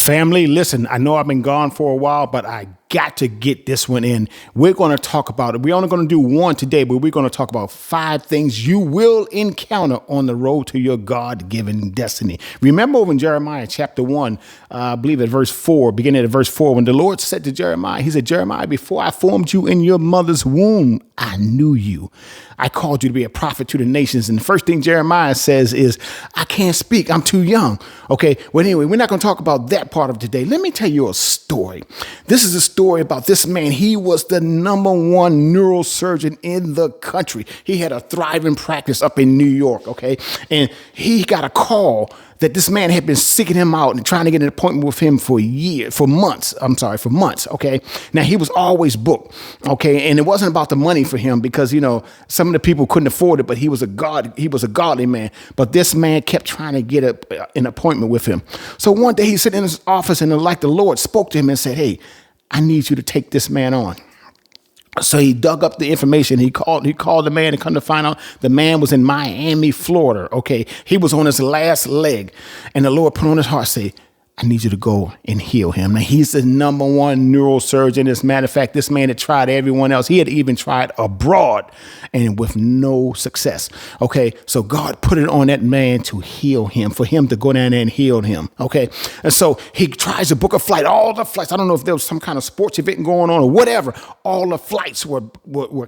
Family, listen, I know I've been gone for a while, but I got to get this one in. We're going to talk about it. We're only going to do one today, but we're going to talk about 5 things you will encounter on the road to your God-given destiny. Remember over in Jeremiah chapter 1, I believe at verse 4, beginning at verse 4, when the Lord said to Jeremiah, he said, Jeremiah, before I formed you in your mother's womb, I knew you. I called you to be a prophet to the nations. And the first thing Jeremiah says is, I can't speak. I'm too young. Okay. Well, anyway, we're not going to talk about that part of today. Let me tell you a story. This is a story about this man. He was the number 1 neurosurgeon in the country. He had a thriving practice up in New York. Okay. And he got a call that this man had been seeking him out and trying to get an appointment with him for months. Okay. Now he was always booked. Okay. And it wasn't about the money for him because, some of the people couldn't afford it, but he was a godly man. But this man kept trying to get an appointment with him. So one day he's sitting in his office and like the Lord spoke to him and said, hey, I need you to take this man on. So he dug up the information. He called the man and come to find out the man was in Miami, Florida. Okay. He was on his last leg and the Lord put on his heart, say, I need you to go and heal him. Now, he's the number 1 neurosurgeon. As a matter of fact, this man had tried everyone else. He had even tried abroad and with no success. Okay. So God put it on that man to heal him, for him to go down there and heal him. Okay. And so he tries to book a flight. All the flights, I don't know if there was some kind of sports event going on or whatever. All the flights were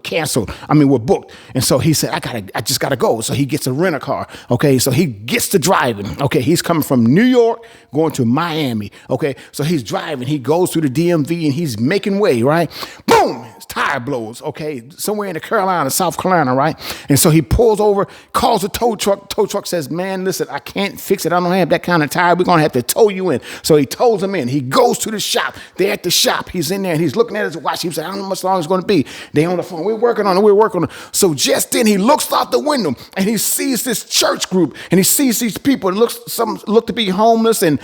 canceled. Were booked. And so he said, I just gotta go. So he gets a rent a car. Okay. So he gets to driving. Okay. He's coming from New York, going to Miami. Okay. So he's driving. He goes through the DMV and he's making way, right? Boom. His tire blows. Okay. Somewhere in the Carolina, South Carolina, right? And so he pulls over, calls the tow truck. Tow truck says, man, listen, I can't fix it. I don't have that kind of tire. We're going to have to tow you in. So he tows him in. He goes to the shop. They're at the shop. He's in there and he's looking at his watch. He said, I don't know how much longer it's going to be. They on the phone. We're working on it. So just then he looks out the window and he sees this church group and he sees these people. Some look to be homeless and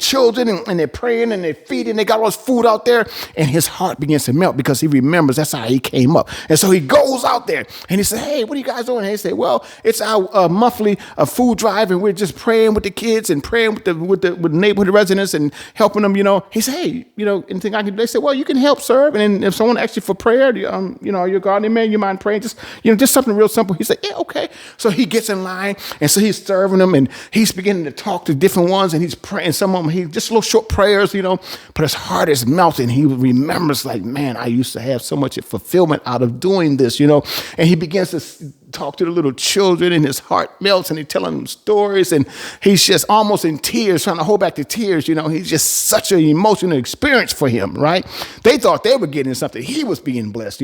children and they're praying and they're feeding. They got all this food out there and his heart begins to melt because he remembers that's how he came up. And so he goes out there and he said, hey, what are you guys doing? And they say, well, it's our monthly food drive and we're just praying with the kids and praying with the neighborhood residents and helping them, He said, hey, anything I can do? They said, well, you can help serve. And then if someone asks you for prayer, you're a godly man, you mind praying? Just something real simple. He said, yeah, okay. So he gets in line and so he's serving them and he's beginning to talk to different ones and he's praying. Some of them, he just little short prayers, but his heart is melting. He remembers like, man, I used to have so much fulfillment out of doing this, and he begins to talk to the little children and his heart melts and he's telling them stories and he's just almost in tears, trying to hold back the tears. He's just such an emotional experience for him, right? They thought they were getting something. He was being blessed,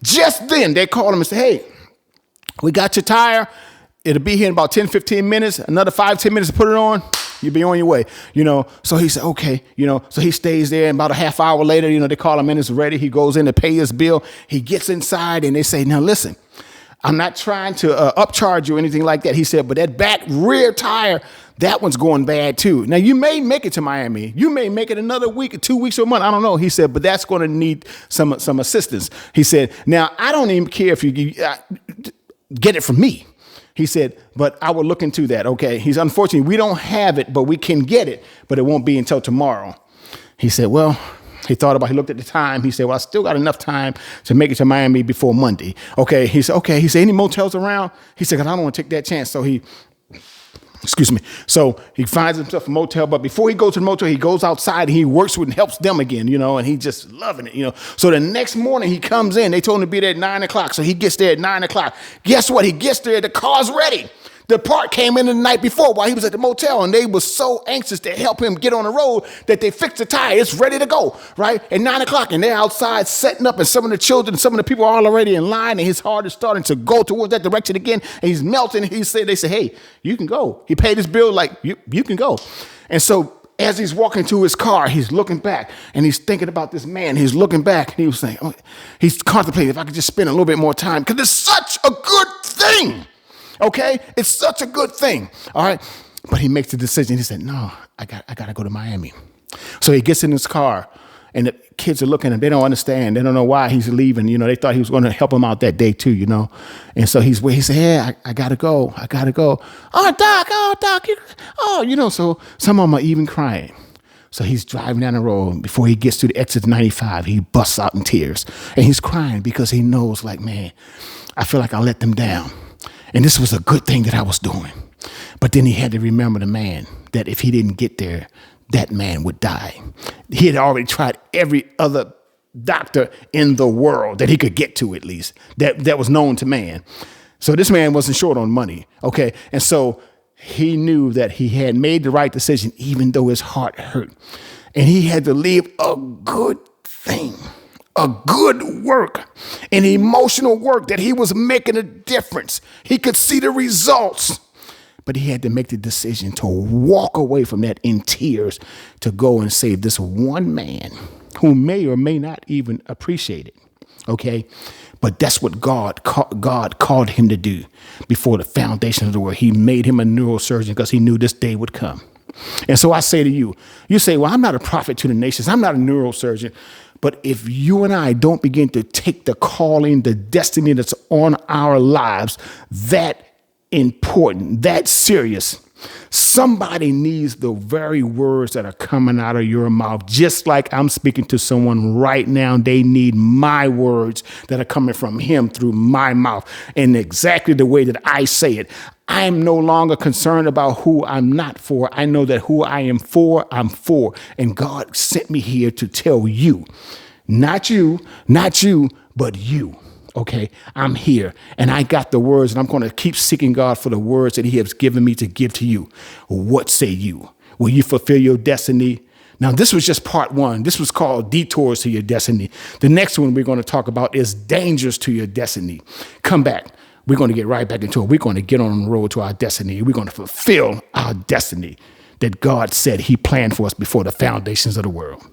Just then they called him and said, hey, we got your tire. It'll be here in about 10, 15 minutes, another 5-10 minutes to put it on. You'll be on your way, So he said, okay, so he stays there and about a half hour later, they call him in, it's ready. He goes in to pay his bill. He gets inside and they say, now listen, I'm not trying to upcharge you or anything like that. He said, but that back rear tire, that one's going bad too. Now you may make it to Miami. You may make it another week or 2 weeks or a month. I don't know. He said, but that's going to need some assistance. He said, now I don't even care if you get it from me. He said, but I will look into that. Okay. He's unfortunately, we don't have it, but we can get it, but it won't be until tomorrow. He said, well, he looked at the time. He said, well, I still got enough time to make it to Miami before Monday. Okay. He said, okay. He said, any motels around? He said, 'cause I don't want to take that chance. So he finds himself a motel, but before he goes to the motel, he goes outside and he works with and helps them again, and he's just loving it, So the next morning he comes in, they told him to be there at 9:00. So he gets there at 9:00. Guess what? He gets there, the car's ready. The part came in the night before while he was at the motel, and they were so anxious to help him get on the road that they fixed the tire. It's ready to go, right? At 9:00, and they're outside setting up, and some of the children, some of the people are already in line, and his heart is starting to go towards that direction again, and he's melting. They say, hey, you can go. He paid his bill, like, you can go. And so as he's walking to his car, he's looking back, and he's thinking about this man. He's looking back, and he was saying, he's contemplating if I could just spend a little bit more time, because it's such a good thing. Okay, it's such a good thing. All right, but he makes the decision. He said, "No, I got to go to Miami." So he gets in his car, and the kids are looking at him. They don't understand. They don't know why he's leaving. They thought he was going to help him out that day too. And so he said, "Hey, I got to go. Oh, Doc. So some of them are even crying. So he's driving down the road. Before he gets to the exit 95, he busts out in tears. And he's crying because he knows, like, man, I feel like I let them down. And this was a good thing that I was doing. But then he had to remember the man, that if he didn't get there, that man would die. He had already tried every other doctor in the world that he could get to, at least, that was known to man. So this man wasn't short on money, okay? And so he knew that he had made the right decision, even though his heart hurt. And he had to leave a good thing, a good work, an emotional work that he was making a difference. He could see the results. But he had to make the decision to walk away from that in tears to go and save this one man who may or may not even appreciate it, okay? But that's what God called him to do before the foundation of the world. He made him a neurosurgeon because he knew this day would come. And so I say to you, you say, well, I'm not a prophet to the nations. I'm not a neurosurgeon. But if you and I don't begin to take the calling, the destiny that's on our lives, that important, that serious, somebody needs the very words that are coming out of your mouth. Just like I'm speaking to someone right now, they need my words that are coming from him through my mouth in exactly the way that I say it. I'm no longer concerned about who I'm not for. I know that who I am for, I'm for. And God sent me here to tell you, not you, but you. Okay, I'm here and I got the words, and I'm going to keep seeking God for the words that he has given me to give to you. What say you? Will you fulfill your destiny? Now, this was just part one. This was called Detours to Your Destiny. The next one we're going to talk about is Dangers to Your Destiny. Come back. We're going to get right back into it. We're going to get on the road to our destiny. We're going to fulfill our destiny that God said he planned for us before the foundations of the world.